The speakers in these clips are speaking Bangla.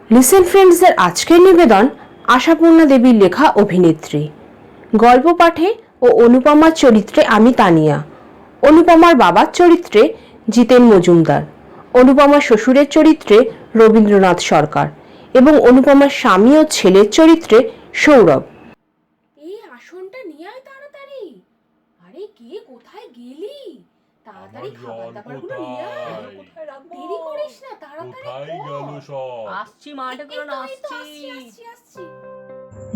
লিসেন ফ্রেন্ডসদের আজকের নিবেদন আশাপূর্ণা দেবীর লেখা অভিনেত্রী। গল্প পাঠে ও অনুপমার চরিত্রে আমি তানিয়া, অনুপমার বাবার চরিত্রে জিতেন মজুমদার, অনুপমার শ্বশুরের চরিত্রে রবীন্দ্রনাথ সরকার এবং অনুপমার স্বামী ও ছেলের চরিত্রে সৌরভ। এই আসনটা নিয়ে আয় তাড়াতাড়ি। আরে কে কোথায় গেলি? তাড়াতাড়ি খাবার দাবারগুলো নিয়ে আয়। কোথায় রাখবো? দেরি করিস না, তাড়াতাড়ি কোথায় গেল সব? আসছি মাঠে করে আসছি।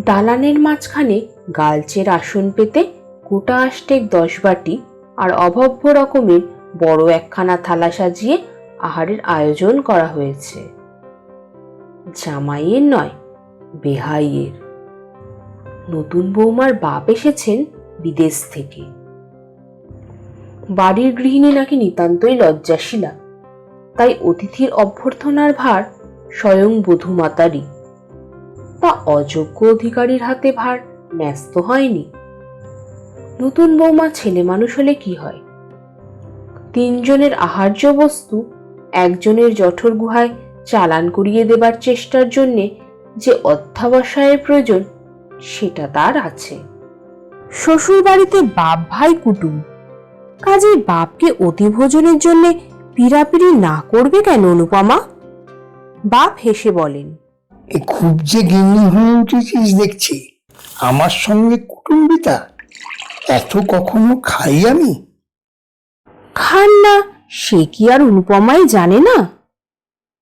দালানের মাঝখানে গালচের আসন পেতে গোটা আষ্টেক 10 বাটি আর অভব্য রকমের বড় একখানা থালা সাজিয়ে আহারের আয়োজন করা হয়েছে। জামাইয়ের নয়, বেহাইয়ের। নতুন বৌমার বাপ এসেছেন বিদেশ থেকে। বাড়ির গৃহিণী নাকি নিতান্তই লজ্জাশীলা, তাই অতিথির অভ্যর্থনার ভার স্বয়ং বধূমাতারই। তা অযোগ্য অধিকারীর হাতে ভার ন্যস্ত হয়নি। নতুন বৌমা ছেলে মানুষ হলে কি হয়? 3 জনের আহার্য বস্তু একজনের জঠর গুহায় চালান করিয়ে দেবার চেষ্টার জন্যে যে অধ্যাবসায়ের প্রয়োজন সেটা তার আছে। শ্বশুর বাড়িতে বাপ ভাই কুটুম, কাজেই বাপকে অতিভোজনের জন্য পিড়াপিড়ি না করবে কেন অনুপমা? বাপ হেসে বলেন, খুব যে গিন্নি হয়ে উঠেছিস দেখছি। আমার সঙ্গে কুটুম্বিতা এত কখনো খাই আমি? খান না সে কি আর অনুপমাই জানে না?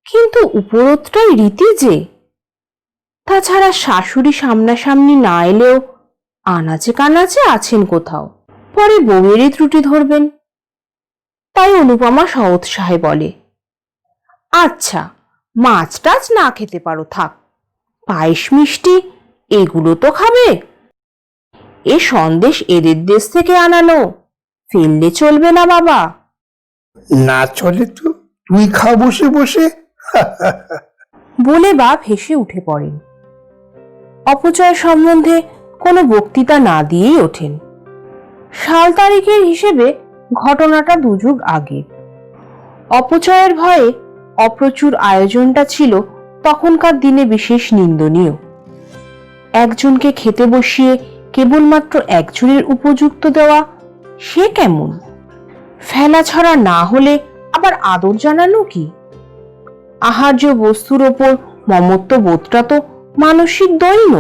কিন্তু উপরোক্তটাই রীতি যে। তাছাড়া শাশুড়ি সামনাসামনি না এলেও আনাচে কানাচে আছেন কোথাও, পরে বউয়েরই ত্রুটি ধরবেন। তাই অনুপমা সউৎসাহে বলে, আচ্ছা মাছ টাছ না খেতে পারো থাক, পায়েস মিষ্টি এগুলো তো খাবে। এ সন্দেশ এদের দেশ থেকে আনানো, ফেললে চলবে না বাবা। না চলে তো তুই খা বসে বসে। বলে বাপ হেসে উঠে পড়েন। অপচয় সম্বন্ধে কোনো বক্তৃতা না দিয়েই ওঠেন। সাল তারিখের হিসেবে ঘটনাটা 2 যুগ আগে। অপচয়ের ভয়ে অপ্রচুর আয়োজনটা ছিল তখনকার দিনে বিশেষ নিন্দনীয়। একজনকে খেতে বসিয়ে কেবলমাত্র একজনের উপযুক্ত দেওয়া সে কেমন? ফেলা ছড়া না হলে আবার আদর জানানো কি? আহার্য বস্তুর ওপর মমত্ব বোধটা তো মানসিক দৈন্য।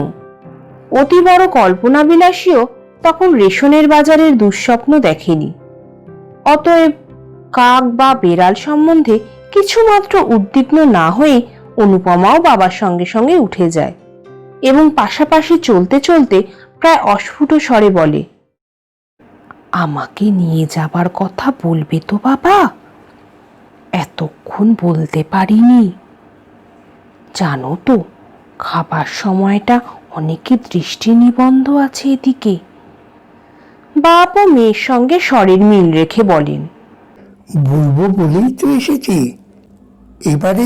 অতি বড় কল্পনা বিলাসীও তখন রেশনের বাজারের দুঃস্বপ্ন দেখেনি। অতএব কাক বা বেড়াল সম্বন্ধে কিছুমাত্র উদ্বিগ্ন না হয়ে অনুপমাও বাবার সঙ্গে সঙ্গে উঠে যায় এবং পাশাপাশি চলতে চলতে প্রায় অস্ফুট স্বরে বলে, আমাকে নিয়ে যাবার কথা বলবে তো বাবা? এতক্ষণ বলতে পারিনি। জানো তো খাবার সময়টা অনেকে দৃষ্টি নিবন্ধ আছে এদিকে। বাপ ও মেয়ের সঙ্গে স্বরের মিল রেখে বলেন, বলবো বলেই তো এসেছি। এবারে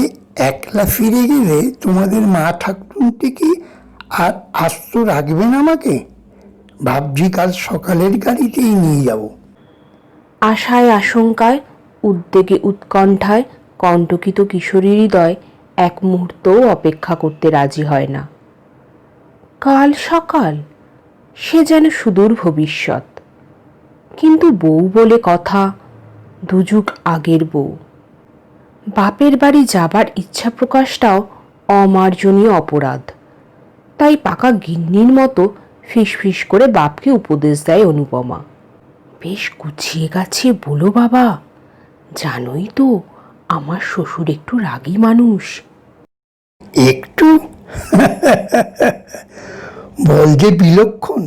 একলা ফিরে গেলে তোমাদের মা ঠাকুরটি কি আর আস্ত রাখবেন আমাকে? ভাবছি কাল সকালের গাড়িতেই নিয়ে যাব। আশায় আশঙ্কায় উদ্বেগে উৎকণ্ঠায় কণ্টকিত কিশোরী হৃদয় এক মুহূর্তও অপেক্ষা করতে রাজি হয় না। কাল সকাল সে যেন সুদূর ভবিষ্যৎ, কিন্তু বউ বলে কথা 2 যুগ আগের বউ। বাপের বাড়ি যাবার ইচ্ছা প্রকাশটাও অমার্জনীয় অপরাধ। তাই পাকা গিন্নির মতো ফিসফিস করে বাপকে উপদেশ দেয় অনুপমা, বেশ গুছিয়ে গাছিয়ে বলো বাবা, জানোই তো আমার শ্বশুর একটু রাগী মানুষ। একটু বল যে বিলক্ষণ।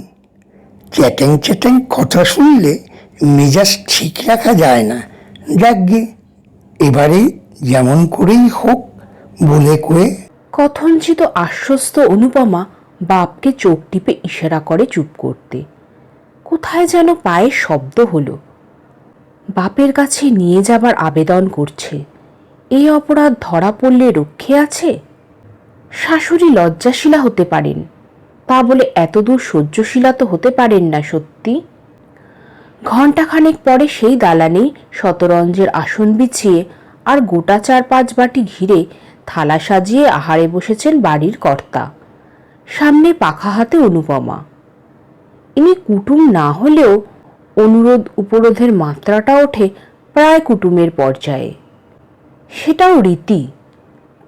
চ্যাটাং চ্যাটাং কথা শুনলে মেজাজ ঠিক রাখা যায় না। যাকগে, এবারে যেমন করেই হোক বলে কয়ে। কথঞ্চিত আশ্বস্ত অনুপমা বাপকে চোখ টিপে ইশারা করে চুপ করতে। কোথায় যেন পায়ের শব্দ হলো। বাপের কাছে নিয়ে যাবার আবেদন করছে। এই অপরাধ ধরা পড়লে রক্ষে আছে? শাশুড়ি লজ্জাশীলা হতে পারেন, তা বলে এতদূর সহ্যশীলা তো হতে পারেন না সত্যি। ঘণ্টাখানেক পরে সেই দালানেই শতরঞ্জের আসন বিছিয়ে আর গোটা 4-5 বাটি ঘিরে থালা সাজিয়ে আহারে বসেছেন বাড়ির কর্তা, সামনে পাখা হাতে অনুপমা। ইনি কুটুম না হলেও অনুরোধ উপরোধের মাত্রাটা ওঠে প্রায় কুটুমের পর্যায়ে। সেটাও রীতি।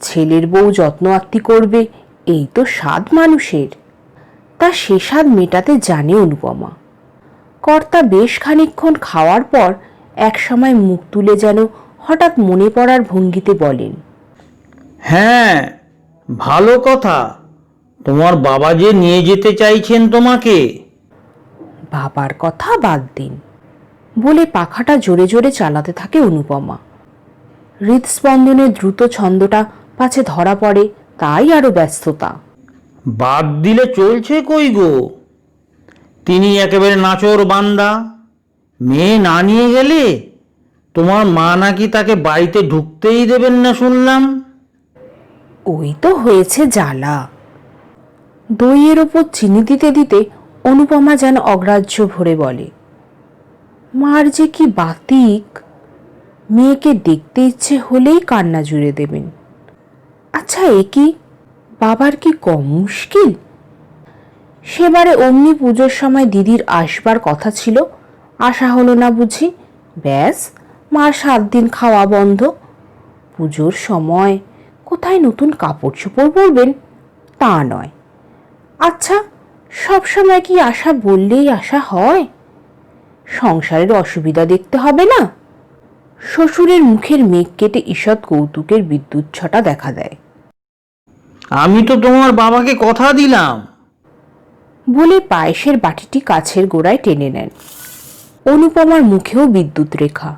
ছেলের বউ যত্ন আত্তি করবে, এই তো স্বাদ মানুষের। তা সে স্বাদ মেটাতে জানে অনুপমা। কর্তা বেশ খানিকক্ষণ খাওয়ার পর একসময় মুখ তুলে যেন হঠাৎ মনে পড়ার ভঙ্গিতে বলেন, হ্যাঁ, ভালো কথা। তোমার বাবা যে নিয়ে যেতে চাইছেন তোমাকে। বাবার কথা বাদ দিন বলে পাখাটা জোরে জোরে চালাতে থাকে অনুপমা। হৃদস্পন্দনের দ্রুত ছন্দটা পাছে ধরা পড়ে, তাই আরো ব্যস্ততা। বাদ দিলে চলছে কই গো? তিনি একেবারে নাচর বান্দা। মেয়ে না নিয়ে গেলে তোমার মা নাকি তাকে বাড়িতে ঢুকতেই দেবেন না শুনলাম। ওই তো হয়েছে জ্বালা। দইয়ের ওপর চিনি দিতে দিতে অনুপমা যেন অগ্রাহ্য ভরে বলে, মার যে কি বাতিক, মেয়েকে দেখতে ইচ্ছে হলেই কান্না জুড়ে দেবেন। আচ্ছা, এ কি বাবার কি কম মুশকিল? সেবারে অমনি পুজোর সময় দিদির আসবার কথা ছিল, আসা হলো না বুঝি। ব্যাস, মার 7 দিন খাওয়া বন্ধ। পুজোর সময় কোথায় নতুন কাপড় চোপড় পরবেন তা নয়। আচ্ছা, সব সময় কি আশা বললেই আশা হয়? সংসারের অসুবিধা দেখতে হবে না? শ্বশুরের মুখের মেঘ কেটে ঈষৎ কৌতুকের বিদ্যুৎ ছটা দেখা দেয়। আমি তো তোমার বাবাকে কথা দিলাম বলে পায়েসের বাটিটি কাছের গোড়ায় টেনে নেন। অনুপমার মুখেও বিদ্যুৎ রেখা,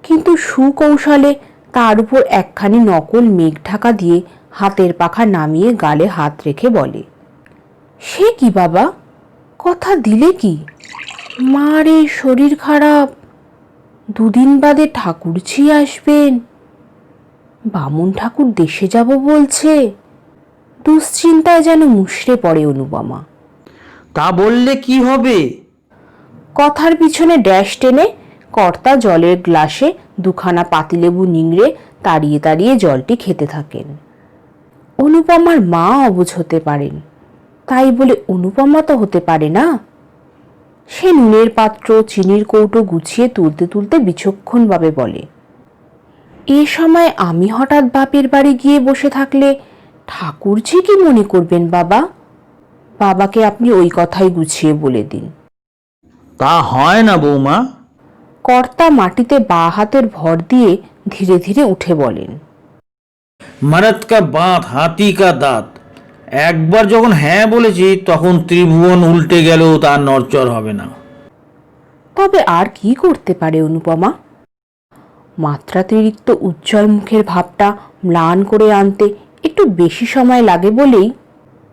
কিন্তু সুকৌশলে তার উপর একখানি নকল মেঘ ঢাকা দিয়ে হাতের পাখা নামিয়ে গালে হাত রেখে বলে, সে কি বাবা, কথা দিলে কি? মার এই শরীর খারাপ, 2 দিন বাদে ঠাকুরঝি আসবেন, বামুন ঠাকুর দেশে যাব বলছে। দুশ্চিন্তায় যেন মুষড়ে পড়ে অনুপমা। তা বললে কি হবে? কথার পিছনে ড্যাশ টেনে কর্তা জলের গ্লাসে 2খানা পাতিলেবু নিংড়ে তাড়িয়ে তাড়িয়ে জলটি খেতে থাকেন। অনুপমার মা অবুঝ হতে পারেন, তাই বলে অনুপমা তো হতে পারে না। সে নুনের পাত্র চিনির কৌটো গুছিয়ে তুলতে তুলতে বিচক্ষণভাবে বলে, এ সময় আমি হঠাৎ বাপের বাড়ি গিয়ে বসে থাকলে ঠাকুরজি কি মনে করবেন বাবা? বাবাকে আপনি ওই কথাই গুছিয়ে বলে দিন। তা হয় না বৌমা। কর্তা মাটিতে বাঁ হাতের ভর দিয়ে ধীরে ধীরে উঠে বলেন, মরদ কা বাত হাতি কা দাঁত। একবার যখন হ্যাঁ বলেছি তখন ত্রিভুবন উল্টে গেলেও তার নড়চড় হবে না। তবে আর কি করতে পারে অনুপমা? মাত্রাতিরিক্ত উজ্জ্বল মুখের ভাবটা ম্লান করে আনতে একটু বেশি সময় লাগে বলেই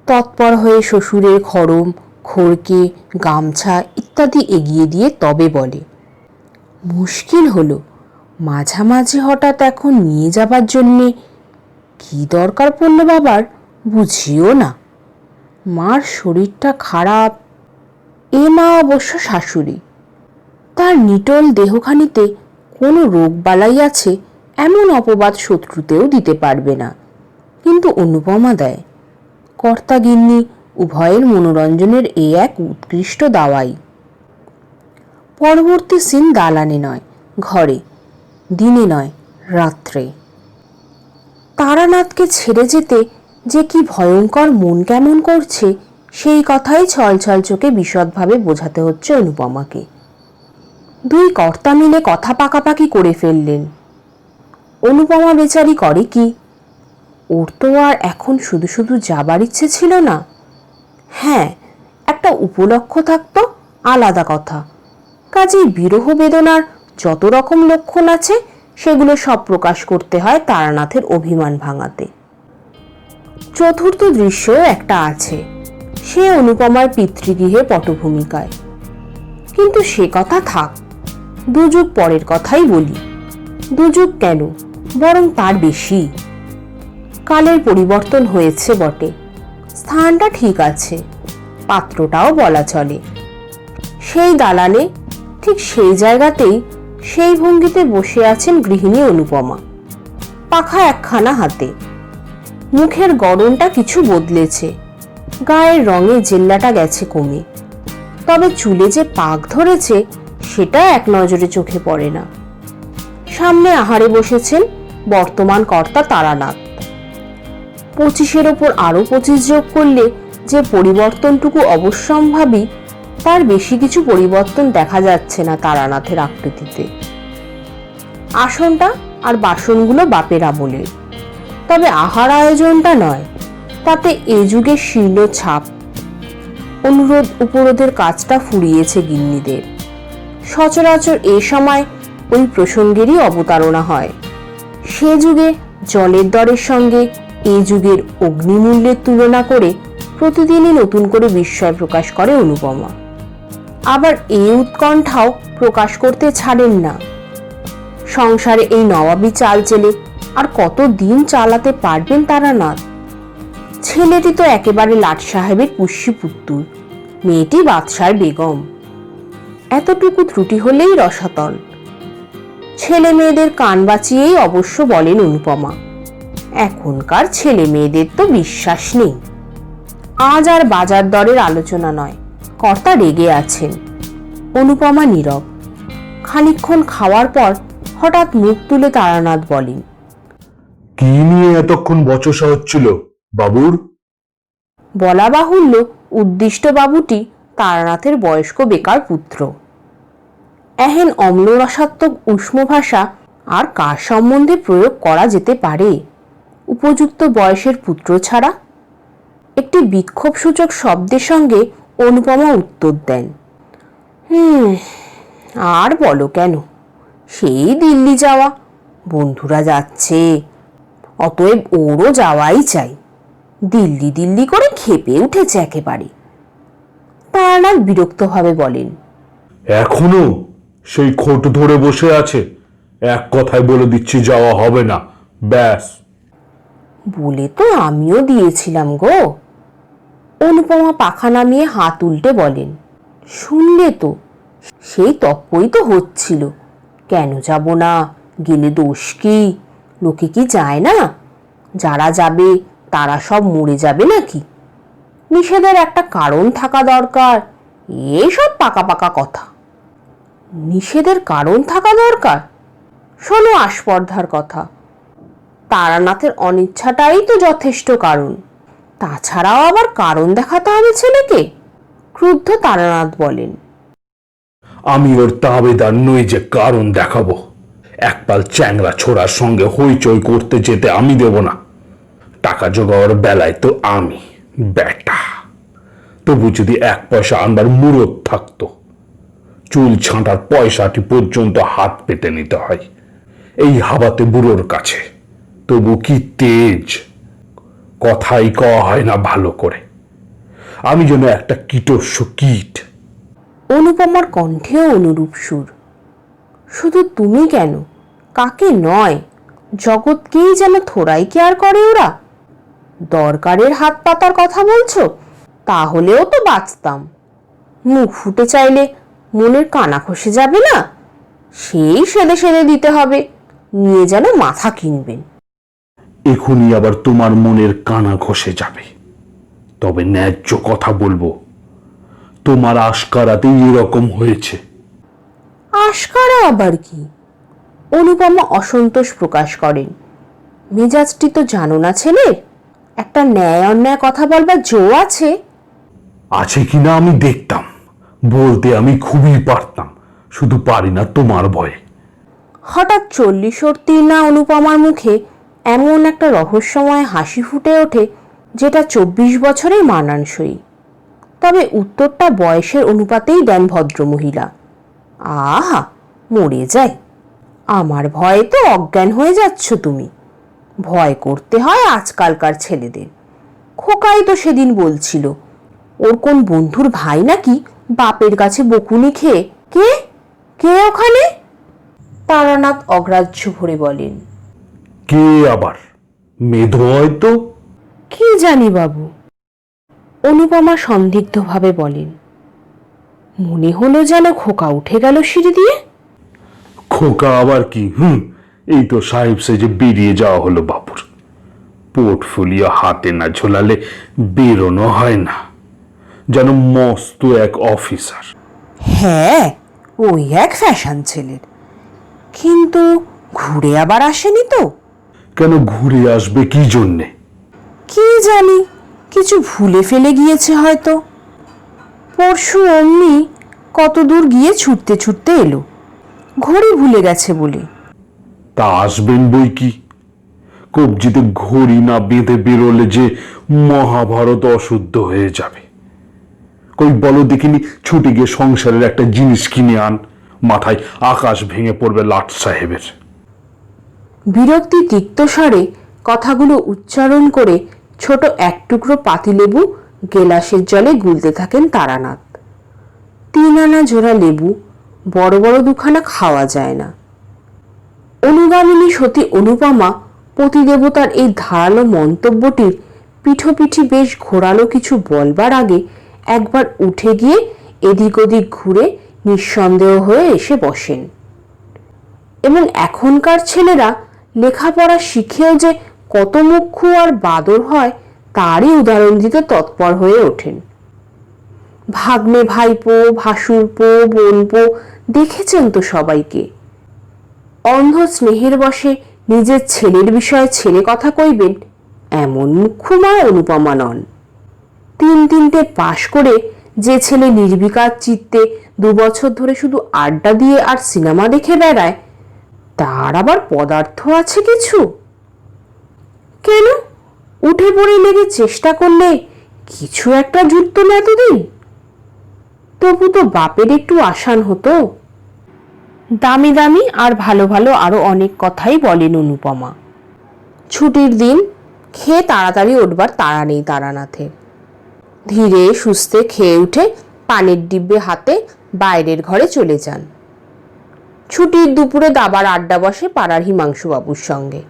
তৎপর হয়ে শ্বশুরের খড়ম, খড়কে, গামছা ইত্যাদি এগিয়ে দিয়ে তবে বলে, মুশকিল হলো, মাঝামাঝি হঠাৎ এখন নিয়ে যাবার জন্যে কি দরকার পড়ল বাবার বুঝিও না। মার শরীরটা খারাপ। এ মা অবশ্য শাশুড়ি, তার নিটোল দেহখানিতে কোনো রোগবালাই আছে এমন অপবাদ শত্রুতেও দিতে পারবে না, কিন্তু অনুপমা দেয়। কর্তা গিন্নি উভয়ের মনোরঞ্জনের এ এক উৎকৃষ্ট দাওয়াই। পরবর্তী সিন দালানে নয়, ঘরে, দিনে নয়, রাত্রে। তারানাথকে ছেড়ে যেতে যে কি ভয়ঙ্কর মন কেমন করছে সেই কথাই ছলছল চোখে বিশদভাবে বোঝাতে হচ্ছে অনুপমাকে। 2 কর্তা মিলে কথা পাকাপাকি করে ফেললেন। অনুপমা বেচারি করে কি? ওর তো আর এখন শুধু শুধু যাবার ইচ্ছে ছিল না। হ্যাঁ, একটা উপলক্ষ থাকতো আলাদা কথা। কাজেই বিরহ বেদনার যত রকম লক্ষণ আছে সেগুলো সব প্রকাশ করতে হয় তারানাথের অভিমান ভাঙাতে। চতুর্থ দৃশ্য একটা আছে, সে অনুপমার পিতৃগৃহে পটভূমিকায়। কিন্তু সে কথা থাক, 2 যুগ পরের কথাই বলি। 2 যুগ কেন, বরং তার বেশি। কালের পরিবর্তন হয়েছে বটে, স্থানটা ঠিক আছে, পাত্রটাও বলা চলে। সেই দালানে ঠিক সেই জায়গাতেই সেই ভঙ্গিতে বসে আছেন গৃহিণী অনুপমা। পাখা একখানা হাতে। মুখের গড়নটা কিছু বদলেছে, গায়ের রঙে জেল্লাটা গেছে কমে, তবে চুলে যে পাক ধরেছে সেটা এক নজরে চোখে পড়ে না। সামনে আহারে বসেছেন বর্তমান কর্তা তারানাথ। 25-এর ওপর আরো 25 যোগ করলে যে পরিবর্তনটুকু অবশ্যম্ভাবী, তার বেশি কিছু পরিবর্তন দেখা যাচ্ছে না তারানাথের আকৃতিতে। আসনটা আর বাসনগুলো বাপের আমলের, তবে আহার আয়োজনটা নয়, তাতে এ যুগের শীর্ণ ছাপ। অনুরোধ উপরোধের কাজটা ফুরিয়েছে গিন্নিদের। সচরাচর এ সময় ওই প্রসঙ্গেরই অবতারণা হয়। সে যুগে জলের দরের সঙ্গে এ যুগের অগ্নিমূল্যের তুলনা করে প্রতিদিনই নতুন করে বিস্ময় প্রকাশ করে অনুপমা। আবার এই উৎকণ্ঠাও প্রকাশ করতে ছাড়েন না। সংসারে এই নবাবী চাল চেলে আর কত দিন চালাতে পারবেন তারানাথ? ছেলেটি তো একেবারে লাট সাহেবের পুষ্যি পুত্তুর, মেয়েটি বাদশার বেগম। এতটুকু ত্রুটি হলেই রসাতল। ছেলে মেয়েদের কান বাঁচিয়েই অবশ্য বলেন অনুপমা। এখনকার ছেলে মেয়েদের তো বিশ্বাস নেই। আজ আর বাজার দরের আলোচনা নয়, কর্তা রেগে আছেন। অনুপমা নীরব। খানিকক্ষণ খাওয়ার পর হঠাৎ মুখ তুলে তারানাথ বলেন, কি নিয়ে এতক্ষণ বচসা হচ্ছিল বাবুর? বলা বাহুল্য উদ্দিষ্ট বাবুটি তারানাথের বয়স্ক বেকার পুত্র। এহেন অম্ল রসাত্মক উষ্ম ভাষা আর কার সম্বন্ধে প্রয়োগ করা যেতে পারে উপযুক্ত বয়সের পুত্র ছাড়া? একটি বিক্ষোভসূচক শব্দের সঙ্গে অনুপমা উত্তর দেন, আর বলো কেন, সেই দিল্লি যাওয়া, বন্ধুরা যাচ্ছে, অতএব ওরও যাওয়াই চাই। দিল্লি দিল্লি করে খেপে উঠেছে একেবারে। তারানাথ বিরক্তভাবে বলেন, এখনো সেই খোট ধরে বসে আছে? এক কথায় বলে দিচ্ছি যাওয়া হবে না, ব্যাস। বলে তো আমিও দিয়েছিলাম গো। অনুপমা পাখা নামিয়ে হাত উল্টে বলেন, শুনলে তো, সেই তক্কই তো হচ্ছিল, কেন যাব না, গেলে দোষ কি? লোকে কি যায় না? যারা যাবে তারা সব মরে যাবে নাকি? নিষেধের একটা কারণ থাকা দরকার। এসব পাকা পাকা কথা। নিষেধের কারণ থাকা দরকার? শোনো আস্পর্ধার কথা, তারানাথের অনিচ্ছাটাই তো যথেষ্ট কারণ। তাছাড়াও আবার কারণ দেখাতে হবে ছেলেকে? ক্রুদ্ধ তারানাথ বলেন, আমি ওর তাবেদার নই যে কারণ দেখাবো। একপাল চ্যাংরা ছোড়ার সঙ্গে হইচই করতে যেতে আমি দেব না। টাকা জোগাওয়ার বেলায় তো আমি বেটা। তবু যদি 1 পয়সা আনবার মুরত থাকতো, চুল ছাঁটার পয়সাটি পর্যন্ত হাত পেতে নিতে হয় এই হাবাতে বুড়োর কাছে। তবু কি তেজ, কথাই কওয়া হয় না ভালো করে। আমি যেন একটা কীটস্য কীট। অনুপমার কণ্ঠেও অনুরূপ সুর। শুধু তুমি কেন, কাকে নয়, জগৎকেই যেন থোড়াই কেয়ার করে ওরা। দরকারের হাত পাতার কথা বলছো, তাহলেও তো বাঁচতাম। মুখ ফুটে চাইলে মনের কানা খসে যাবে না? সেই সেদে সেদে দিতে হবে, নিয়ে যেন মাথা কিনবেন। এখনই আবার তোমার মনের কানা ঘষে যাবে। তবে ন্যায্য কথা বলবো, তোমার আশকারাতেই এরকম হয়েছে। আশকারা আবার কি? অনুপমা অসন্তোষ প্রকাশ করেন। মেজাজটি তো জানো না ছেলের, একটা ন্যায় অন্যায় কথা বলবার জো আছে? আছে কিনা আমি দেখতাম, বলতে আমি খুবই পারতাম, শুধু পারি না তোমার ভয়ে। হঠাৎ 40 না অনুপমার মুখে এমন একটা রহস্যময় হাসি ফুটে ওঠে যেটা 24 বছরের মানানসই। তবে উত্তরটা বয়সের অনুপাতেই দেন ভদ্রমহিলা। আহা, মরে যাই, আমার ভয়ে তো অজ্ঞান হয়ে যাচ্ছ তুমি। ভয় করতে হয় আজকালকার ছেলেদের। খোকাই তো সেদিন বলছিল ওর কোন বন্ধুর ভাই নাকি বাপের কাছে বকুনি খেয়ে। কে কে ওখানে? তারানাথ অগ্রাহ্য ভরে বলেন, কে আবার? মেধ হয়তো। কি জানি বাবু। অনুপমা সন্দিগ্ধভাবে বলেন, মনে হলো যেন খোকা উঠে গেল সিঁড়ি দিয়ে। খোকা আবার কি? এই তো সাহেব সেজে বেরিয়ে যাওয়া হলো বাবুর। পোর্টফোলিও হাতে না ঝোলালে বেরোনো হয় না, যেন মস্ত এক অফিসার। হ্যাঁ, ওই এক ফ্যাশন ছেলের, কিন্তু ঘুরে আবার আসেনি তো। কেন ঘুরে আসবে কি জন্যে? কি জানি, কিছু ভুলে ফেলে গিয়েছে হয়তো। পরশু অমনি কত দূর গিয়ে ছুটতে ছুটতে এলো, ঘড়ি ভুলে গেছে বলে। তা আসবেন বই কি, কবজিতে ঘড়ি না বেঁধে বেরোলে যে মহাভারত অশুদ্ধ হয়ে যাবে। কই বলো দেখিনি, ছুটে গিয়ে সংসারের একটা জিনিস কিনে আন, মাথায় আকাশ ভেঙে পড়বে লাট সাহেবের। বিরক্তি তিক্ত স্বরে কথাগুলো উচ্চারণ করে ছোট এক টুকরো পাতিলেবু গেলাসের জলে গুলতে থাকেন তারানাথ। 3 আনা জোড়া লেবু, বড় বড় দুখানা খাওয়া যায় না। অনুগামিনী সতী অনুপমা পতিদেবতার এই ধারালো মন্তব্যটির পিঠোপিঠি বেশ ঘোরালো কিছু বলবার আগে একবার উঠে গিয়ে এদিক ওদিক ঘুরে নিঃসন্দেহ হয়ে এসে বসেন। এবং এখনকার ছেলেরা লেখাপড়া শিখেও যে কত মুখ্য আর বাদর হয় তারই উদাহরণ দিতে তৎপর হয়ে ওঠেন। ভাগ্নে ভাইপো, ভাসুরপো, বোনপো দেখেছেন তো সবাইকে। অন্ধ স্নেহের বশে নিজের ছেলের বিষয়ে ছেলে কথা কইবেন এমন মুখ্য মা অনুপমা নন। 3 পাশ করে যে ছেলে নির্বিকার চিত্তে 2 বছর ধরে শুধু আড্ডা দিয়ে আর সিনেমা দেখে বেড়ায়, তার আবার পদার্থ আছে কিছু? কেন, উঠে পড়ে লেগে চেষ্টা করলে কিছু একটা জুটত না এতদিন? তবু তো বাপের একটু আসান হতো। দামি দামি আর ভালো ভালো আরো অনেক কথাই বলেন অনুপমা। ছুটির দিন, খেয়ে তাড়াতাড়ি উঠবার তাড়া নেই তারানাথের। ধীরে সুস্থে খেয়ে উঠে পানির ডিব্বে হাতে বাইরের ঘরে চলে যান। ছুটির দুপুরে দাবার আড্ডা বসে পাড়ার হিমাংশুবাবুর সঙ্গে।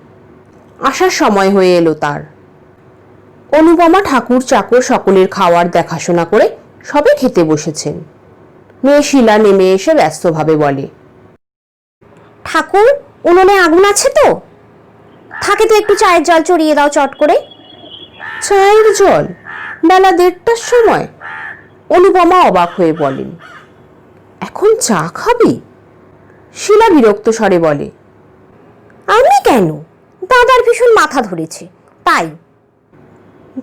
আসার সময় হয়ে এলো তার। অনুপমা ঠাকুর চাকর সকলের খাওয়ার দেখাশোনা করে সবে খেতে বসেছেন। মেয়ে শিলা নেমে এসে ব্যস্তভাবে বলে, ঠাকুর, উনুনে আগুন আছে তো? থাকে তো একটু চায়ের জল চড়িয়ে দাও চট করে। চায়ের জল? বেলা 1:30টার সময়? অনুপমা অবাক হয়ে বলেন, এখন চা খাবি? শিলা বিরক্ত স্বরে বলে, আমি কেন, দাদার ভীষণ মাথা ধরেছে তাই।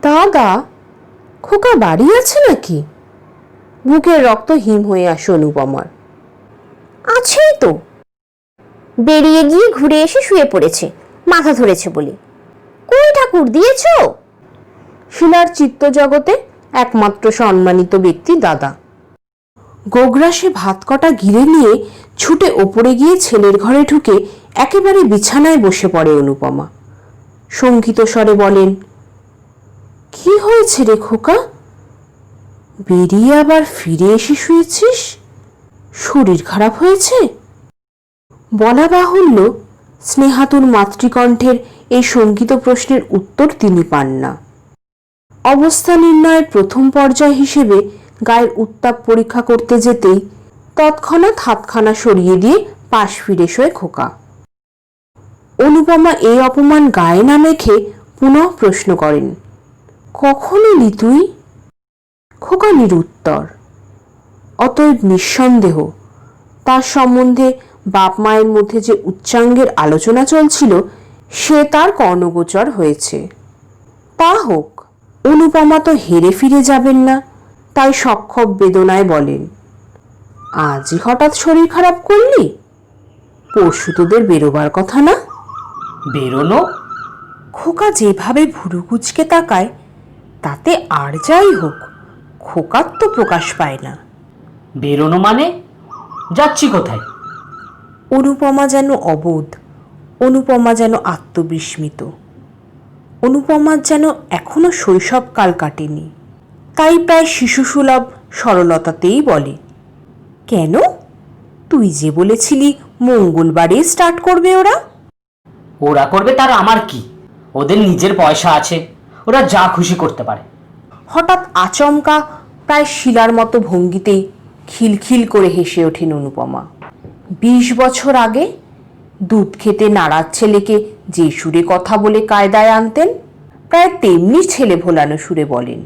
দাদা? খোকা বাড়ি আছে নাকি? বুকের রক্ত হিম হয়ে আসে অনুপমার। আছেই তো, বেরিয়ে গিয়ে ঘুরে এসে শুয়ে পড়েছে মাথা ধরেছে বলে। কই ঠাকুর দিয়েছ? শিলার চিত্ত জগতে একমাত্র সম্মানিত ব্যক্তি দাদা। গোগ্রাসে ভাত কটা গিলে নিয়ে ছুটে ওপরে গিয়ে ছেলের ঘরে ঢুকে একেবারে বিছানায় বসে পড়ে অনুপমা। শঙ্কিত স্বরে বলেন, কি হয়েছে রে খোকা? বেরিয়ে আবার ফিরে এসে শুয়েছিস? শরীর খারাপ হয়েছে? বলা বাহুল্য, স্নেহাতুর মাতৃকণ্ঠের এই শঙ্কিত প্রশ্নের উত্তর তিনি পান না। অবস্থা নির্ণয়ের প্রথম পর্যায় হিসেবে গায়ের উত্তাপ পরীক্ষা করতে যেতেই তৎক্ষণাৎ হাতখানা সরিয়ে দিয়ে পাশ ফিরে শোয় খোকা। অনুপমা এই অপমান গায়ে না মেখে পুনঃ প্রশ্ন করেন, কখন এলি তুই? খোকা নিরুত্তর। অতএব নিঃসন্দেহ তার সম্বন্ধে বাপ মায়ের মধ্যে যে উচ্চাঙ্গের আলোচনা চলছিল সে তার কর্ণগোচর হয়েছে। তা হোক, অনুপমা তো হেরে ফিরে যাবেন না, তাই সক্ষোভ বেদনায় বলেন, আজই হঠাৎ শরীর খারাপ করলি? পরশু তোদের বেরোবার কথা না? বেরোনো? খোকা যেভাবে ভুরু কুচকে তাকায় তাতে আর যাই হোক খোকার তো প্রকাশ পায় না। বেরোনো মানে? যাচ্ছি কোথায়? অনুপমা যেন অবোধ, অনুপমা যেন আত্মবিস্মিত, অনুপমার যেন এখনো শৈশবকাল কাটেনি। তাই প্রায় শিশুসুলভ সরলতাতেই বলে, কেন? তুই যে বলেছিলি মঙ্গলবারে স্টার্ট করবে ওরা। ওরা করবে তার আমার কি? ওদের নিজের পয়সা আছে, ওরা যা খুশি করতে পারে। হঠাৎ আচমকা প্রায় শিলার মতো ভঙ্গিতেই খিলখিল করে হেসে ওঠেন অনুপমা। 20 বছর আগে দুধ খেতে নারাজ ছেলেকে যে সুরে কথা বলে কায়দায় আনতেন, প্রায় তেমনি ছেলে ভোলানো সুরে বলেন,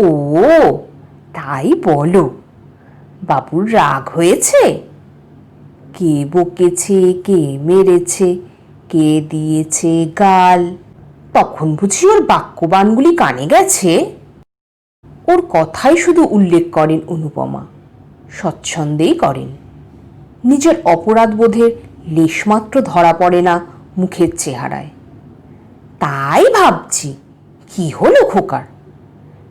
ও তাই বলো, বাবুর রাগ হয়েছে? কে বকেছে, কে মেরেছে, কে দিয়েছে গাল, তখন বুঝি ওর বাক্যবানগুলি কানে গেছে? ওর কথাই শুধু উল্লেখ করেন অনুপমা, স্বচ্ছন্দেই করেন। নিজের অপরাধ বোধের লেশমাত্র ধরা পড়ে না মুখের চেহারায়। তাই ভাবছি কি হলো খোকার?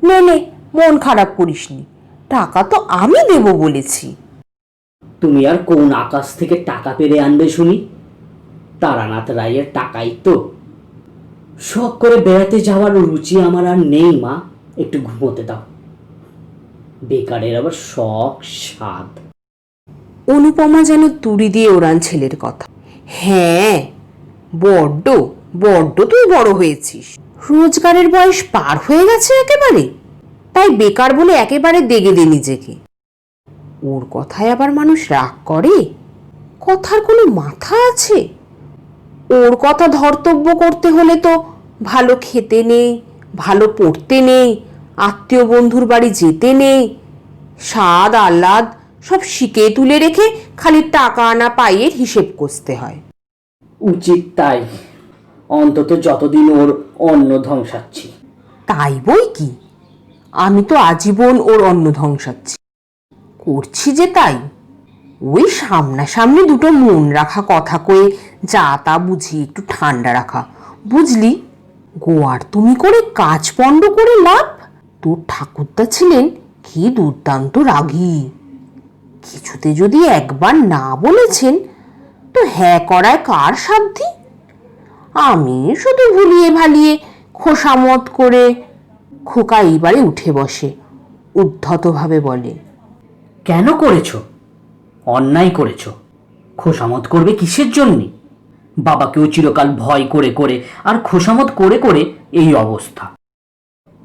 নে নে, মন খারাপ করিসনি, টাকা তো আমি দেব বলেছি। তুমি আর কোন আকাশ থেকে টাকা পেরে আনবে শুনি? তারানাথ রায়ের টাকাই তো। শখ করে বেড়াতে যাওয়ার রুচি আমার আর নেই মা, একটু ঘুমোতে দাও। বেকারের আবার শখ স্বাদ। অনুপমা যেন তুড়ি দিয়ে ওড়ান ছেলের কথা। হ্যাঁ, বড্ড বড্ড তুই বড় হয়েছিস, রোজগারের বয়স পার হয়ে গেছে একেবারে, তাই বেকার বলে একেবারে দেগে দে নিজেকে। ওর কথায় আবার মানুষ রাগ করে? কথার কোনো মাথা আছে? ওর কথা ধর্তব্য করতে হলে তো ভালো খেতে নেই, ভালো পড়তে নেই, আত্মীয় বন্ধুর বাড়ি যেতে নেই, স্বাদ আহ্লাদ সব শিকে তুলে রেখে খালি টাকা আনা পাইয়ের হিসেব কষতে হয়। উচিত তাই, অন্তত যতদিন ওর অন্ন ধ্বংসাচ্ছি। তাই বই কি, আমি তো আজীবন ওর অন্ন ধ্বংসাচ্ছি, করছি যে তাই। ওই সামনাসামনি দুটো মন রাখা কথা কয়ে যা তা বুঝি একটু ঠান্ডা রাখা, বুঝলি? গোয়ার তুমি করে কাজ পণ্ড করে লাভ। তোর ঠাকুরদা ছিলেন কি দুর্দান্ত রাগী, কিছুতে যদি একবার না বলেছেন তো হ্যাঁ করায় কার সাধ্যি? আমি শুধু ভুলিয়ে ভালিয়ে খোসামত করে। খোকা এইবারে উঠে বসে, উদ্ধতভাবে বলে, কেন করেছো? অন্যায় করেছো। খোসামত করবে কিসের জন্যে? বাবাকেও চিরকাল ভয় করে করে আর খোসামত করে করে এই অবস্থা।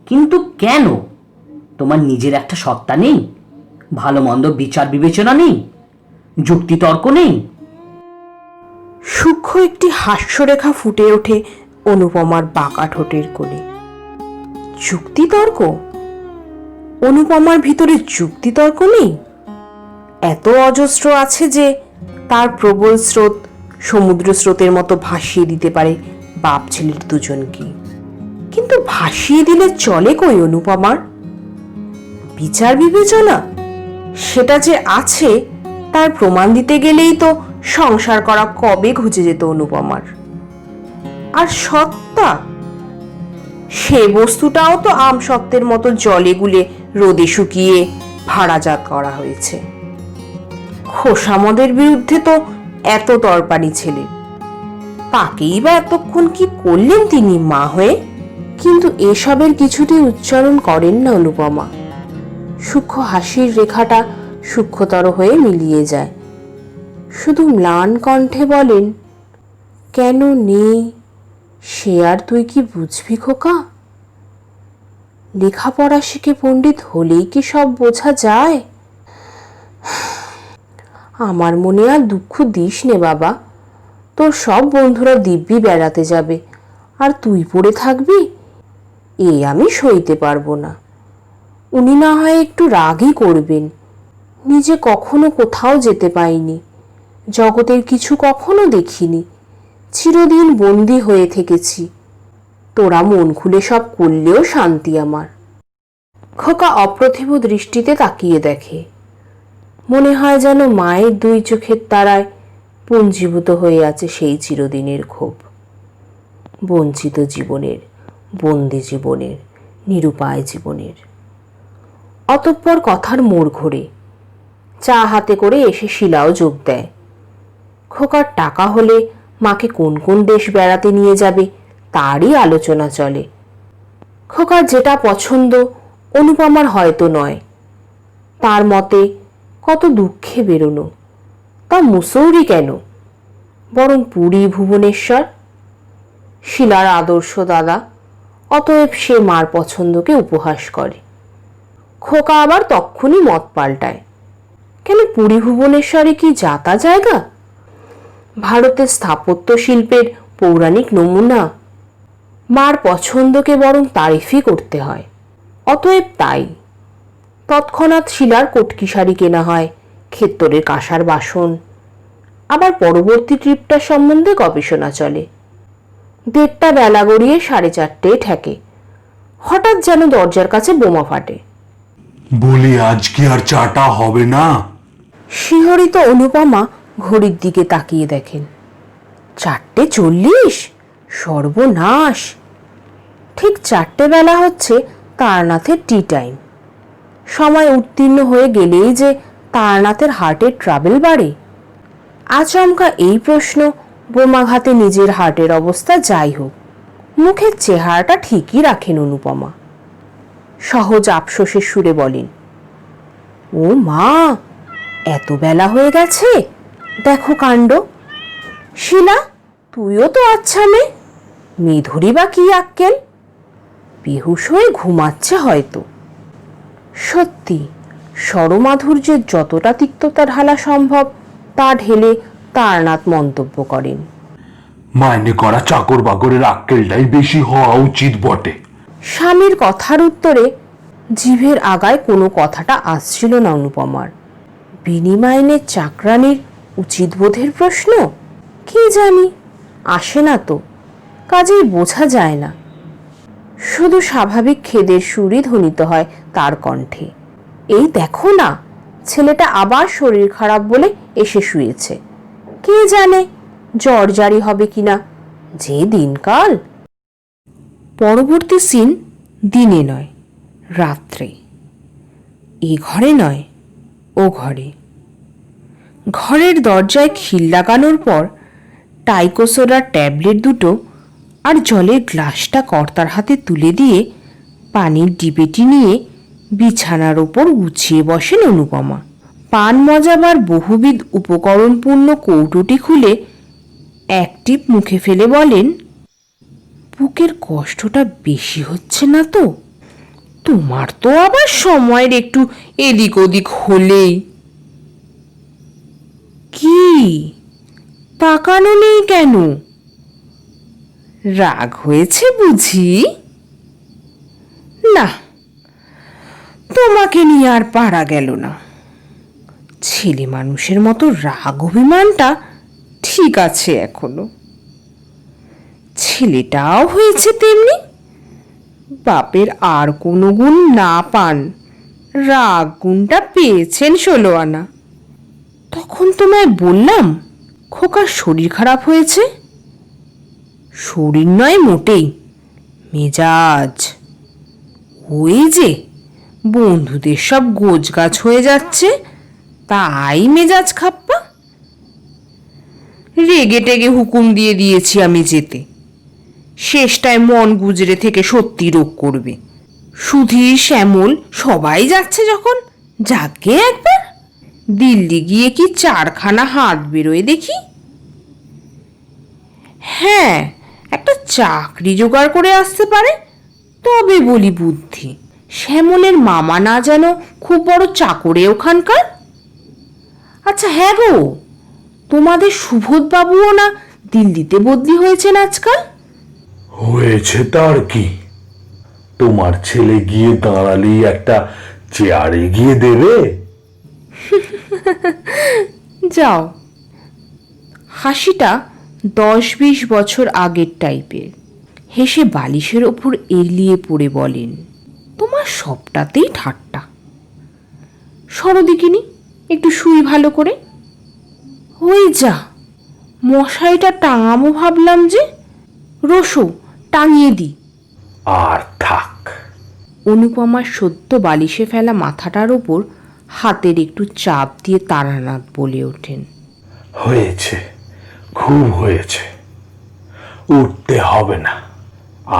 কিন্তু কেন? তোমার নিজের একটা সত্তা নেই? ভালো মন্দ বিচার বিবেচনা নেই? যুক্তিতর্ক নেই? সূক্ষ্ম একটি হাস্যরেখা ফুটে ওঠে অনুপমার বাঁকা ঠোঁটের কোণে। যুক্তিতর্ক? অনুপমার ভিতরে যুক্তিতর্ক নেই? এত অজস্র আছে যে তার প্রবল স্রোত সমুদ্র স্রোতের মতো ভাসিয়ে দিতে পারে বাপ ছেলের দুজনকে। কিন্তু ভাসিয়ে দিলে চলে কই অনুপমার? বিচার বিবেচনা সেটা যে আছে তার প্রমাণ দিতে গেলেই তো সংসার করা কবে ঘুচে যেত অনুপমার। আর সত্তা, সে বস্তুটাও তো আমসত্ত্বের মতো জলে গুলে রোদে শুকিয়ে ভাড়াজাত করা হয়েছে। খোসামদের বিরুদ্ধে তো এত তরপারি ছেলে, তাকেই বা এতক্ষণ কি করলেন তিনি মা হয়ে? কিন্তু এসবের কিছুতেই উচ্চারণ করেন না অনুপমা। সূক্ষ্ম হাসির রেখাটা সূক্ষ্মতর হয়ে মিলিয়ে যায়। শুধু ম্লান কণ্ঠে বলেন, কেন নেই সে আর তুই কি বুঝবি খোকা? লেখাপড়া শিখে পণ্ডিত হলেই কি সব বোঝা যায়? আমার মনে আর দুঃখ দিস নে বাবা, তোর সব বন্ধুরা দিব্যি বেড়াতে যাবে আর তুই পড়ে থাকবি, এ আমি সইতে পারবো না। উনি না হয় একটু রাগই করবেন, নিজে কখনো কোথাও যেতে পাইনি, জগতের কিছু কখনো দেখিনি, চিরদিন বন্দি হয়ে থেকেছি, তোরা মন খুলে সব করলেও শান্তি আমার। খোকা অপ্রতিভ দৃষ্টিতে তাকিয়ে দেখে, মনে হয় যেন মায়ের দুই চোখের তারায় পুঞ্জীভূত হয়ে আছে সেই চিরদিনের ক্ষোভ, বঞ্চিত জীবনের, বন্দি জীবনের, নিরুপায় জীবনের। অতঃপর কথার মোড় ঘোরে, চা হাতে করে এসে শিলাও যোগ দেয়। খোকার টাকা হলে মাকে কোন কোন দেশ বেড়াতে নিয়ে যাবে তারই আলোচনা চলে। খোকার যেটা পছন্দ অনুপমার হয়তো নয়, তার মতে কত দুঃখে বেরোনো, তা মুসৌরি কেন, বরং পুরী ভুবনেশ্বর। শিলার আদর্শ দাদা, অতএব সে মার পছন্দকে উপহাস করে। খোকা আবার তক্ষুনি মত পাল্টায়, কেন পুরী ভুবনেশ্বরে কি যাতা জায়গা? ভারতের স্থাপত্য শিল্পের পৌরাণিক নমুনা। মার পছন্দকে বরং তারিফই করতে হয়। অতএব তাই তৎক্ষণাৎ শিলার কটকি শাড়ি কেনা হয়, ক্ষেত্তরের কাঁসার বাসন। আবার পরবর্তী ট্রিপটা সম্বন্ধে গবেষণা চলে। 1:30 বেলা গড়িয়ে 4:30 ঠেকে। হঠাৎ যেন দরজার কাছে বোমা ফাটে। বলি আজকে আর চাটা হবে না? শিহরিত অনুপমা ঘড়ির দিকে তাকিয়ে দেখেন 4:40। সর্বনাশ! ঠিক 4টে বেলা হচ্ছে তারানাথের টি টাইম। সময় উত্তীর্ণ হয়ে গেলেই যে তারানাথের হার্টের ট্রাবেল বাড়ে। আচমকা এই প্রশ্ন বোমাঘাতে নিজের হার্টের অবস্থা যাই হোক, মুখের চেহারাটা ঠিকই রাখেন অনুপমা। সহজ আফসোসের সুরে বলেন, ও মা, এত বেলা হয়ে গেছে, দেখো কাণ্ড। শিলা, তুইও তো আচ্ছা মেয়ে ধরি বা কি আক্কেল, বেহুশ হয়ে ঘুমাচ্ছে হয়তো। সত্যি স্বরমাধুর্যের যতটা তিক্ততা ঢালা সম্ভব তা ঢেলে তারানাথ মন্তব্য করেন, মাইনে করা চাকর বাকরের আক্কেলটাই বেশি হওয়া উচিত বটে। স্বামীর কথার উত্তরে জিভের আগায় কোনো কথাটা আসছিল না অনুপমার। বিনিমাইনের চাকরানির উচিত বোধের প্রশ্ন? কি জানি, আসে না তো, কাজেই বোঝা যায় না। শুধু স্বাভাবিক খেদের সুরই ধ্বনিত হয় তার কণ্ঠে, এই দেখো না, ছেলেটা আবার শরীর খারাপ বলে এসে শুয়েছে। কে জানে জ্বর জারি হবে কিনা, যে দিনকাল। পরবর্তী সিন দিনে নয়, রাত্রে। এ ঘরে নয়, ও ঘরে। ঘরের দরজায় খিল লাগানোর পর টাইকোসোডার ট্যাবলেট দুটো আর জলের গ্লাসটা কর্তার হাতে তুলে দিয়ে পানির ডিবেটি নিয়ে বিছানার ওপর গুছিয়ে বসেন অনুপমা। পান মজাবার বহুবিধ উপকরণপূর্ণ কৌটোটি খুলে এক টিপ মুখে ফেলে বলেন, বুকের কষ্টটা বেশি হচ্ছে না তো? তোমার তো আবার সময়ের একটু এদিক ওদিক হলেই। কি তাকানো নেই কেন? রাগ হয়েছে বুঝি? না, তোমাকে নিয়ে আর পারা গেল না। ছেলে মানুষের মতো রাগ অভিমানটা ঠিক আছে এখনো। ছেলেটাও হয়েছে তেমনি, বাপের আর কোনো গুণ না পান, রাগ গুণটা পেয়েছেন 16 আনা। তখন তোমায় বললাম খোকার শরীর খারাপ হয়েছে। শরীর নয় মোটেই, মেজাজ। ওই যে বন্ধুদের সব গোছগাছ হয়ে যাচ্ছে, তাই মেজাজ খাপ্পা। রেগে টেগে হুকুম দিয়ে দিয়েছি আমি যেতে। শেষটায় মন গুজরে থেকে সত্যি রোগ করবে। সুধীর, শ্যামল সবাই যাচ্ছে যখন, যাকে একবার। দিল্লি গিয়ে কি 4খানা হাত বেরোয় দেখি। হ্যাঁ, একটা চাকরি জোগাড় করে আসতে পারে তবে বলি বুদ্ধি। শ্যামলের মামা না যেন খুব বড় চাকরে ওখানকার। আচ্ছা হ্যাঁ গো, তোমাদের সুবোধ বাবুও না দিল্লিতে বদলি হয়েছেন আজকাল? হয়েছে তার কি, তোমার ছেলে গিয়ে দাঁড়ালেই একটা চেয়ারে গিয়ে দেবে। যাও। হাসিটা 10-20 বছর আগের টাইপের। হেসে বালিশের ওপর এলিয়ে পড়ে বলেন, তোমার সবটাতেই ঠাট্টা। সরদিকিনি, একটু শুই ভালো করে। ওই যা, মশারিটা টাঙাবো ভাবলাম যে, রসো টাঙিয়ে দি। আর থাক। অনুপমার সদ্য বালিশে ফেলা মাথাটার ওপর হাতের একটু চাপ দিয়ে তারানাথ বলে ওঠেন, হয়েছে, খুব হয়েছে, উঠতে হবে না।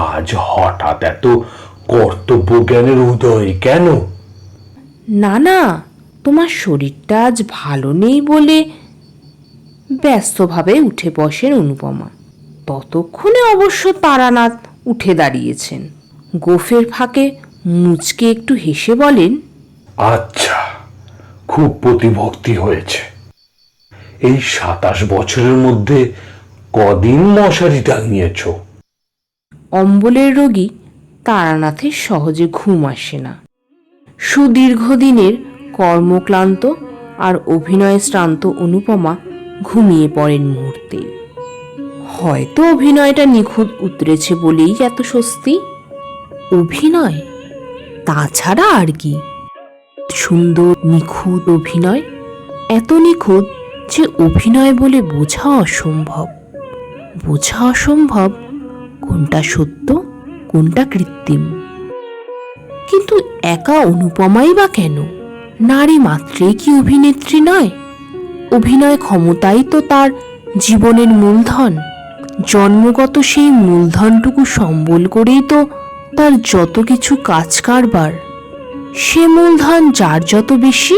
আজ হঠাৎ এত কর্তব্য জ্ঞানের উদয় কেন? না না, তোমার শরীরটা আজ ভালো নেই বলে। ব্যস্তভাবে উঠে বসেন অনুপমা। ততক্ষণে অবশ্য তারানাথ উঠে দাঁড়িয়েছেন। গোফের ফাঁকে মুচকে একটু হেসে বলেন, আচ্ছা, খুব প্রতিভক্তি হয়েছে। এই 27 বছরের মধ্যে কদিন মশারি টাঙিয়েছ? অম্বলের রোগী তারানাথের সহজে ঘুম আসে না। সুদীর্ঘদিনের কর্মক্লান্ত আর অভিনয়ে শ্রান্ত অনুপমা ঘুমিয়ে পড়েন মুহূর্তে। হয়তো অভিনয়টা নিখুঁত উতরেছে বলেই এত স্বস্তি। অভিনয়, তাছাড়া আর কি? সুন্দর নিখুঁত অভিনয়, এত নিখুঁত যে অভিনয় বলে বোঝা অসম্ভব। বোঝা অসম্ভব কোনটা সত্য কোনটা কৃত্রিম। কিন্তু একা অনুপমাই বা কেন? নারী মাত্রেই কি অভিনেত্রী নয়? অভিনয় ক্ষমতাই তো তার জীবনের মূলধন। জন্মগত সেই মূলধনটুকু সম্বল করেই তো তার যত কিছু কাজ কারবার। সে মূলধন যার যত বেশি,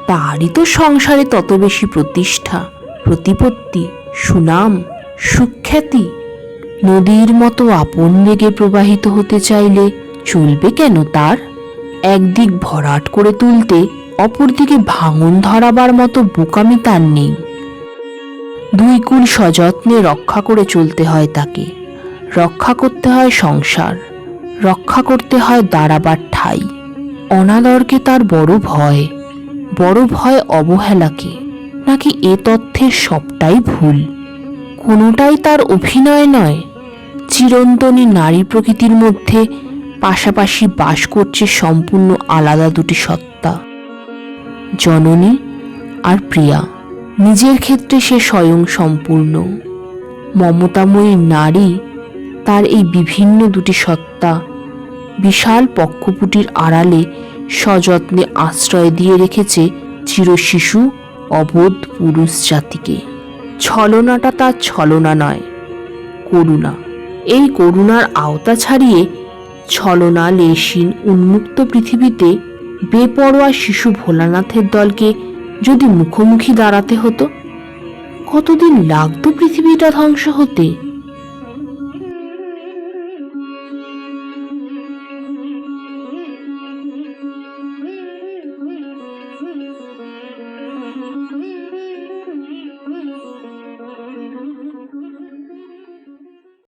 তারই তো সংসারে তত বেশি প্রতিষ্ঠা, প্রতিপত্তি, সুনাম, সুখ্যাতি। নদীর মতো আপন বেগে প্রবাহিত হতে চাইলে চলবে কেন তার? একদিক ভরাট করে তুলতে অপরদিকে ভাঙন ধরাবার মতো বোকামি তার নেই। দুই কুল সযত্নে রক্ষা করে চলতে হয় তাকে। রক্ষা করতে হয় সংসার, রক্ষা করতে হয় দাঁড়াবার ঠাঁই। অনাদরকে তার বড় ভয়, বড় ভয় অবহেলাকে। নাকি এ তথ্যের সবটাই ভুল? কোনোটাই তার অভিনয় নয়। চিরন্তনী নারী প্রকৃতির মধ্যে পাশাপাশি বাস করছে সম্পূর্ণ আলাদা দুটি সত্তা, জননী আর প্রিয়া। নিজের ক্ষেত্রে সে স্বয়ং সম্পূর্ণ। মমতাময়ী নারী তার এই বিভিন্ন দুটি সত্তা বিশাল পক্ষপুটির আড়ালে সযত্নে আশ্রয় দিয়ে রেখেছে চিরশিশু অবোধ পুরুষ জাতিকে। ছলনাটা তার ছলনা নয়, করুণা। এই করুণার আওতা ছাড়িয়ে ছলনা লেশহীন উন্মুক্ত পৃথিবীতে বেপরোয়া শিশু ভোলানাথের দলকে যদি মুখোমুখি দাঁড়াতে হতো, কতদিন লাগতো পৃথিবীটা ধ্বংস হতে?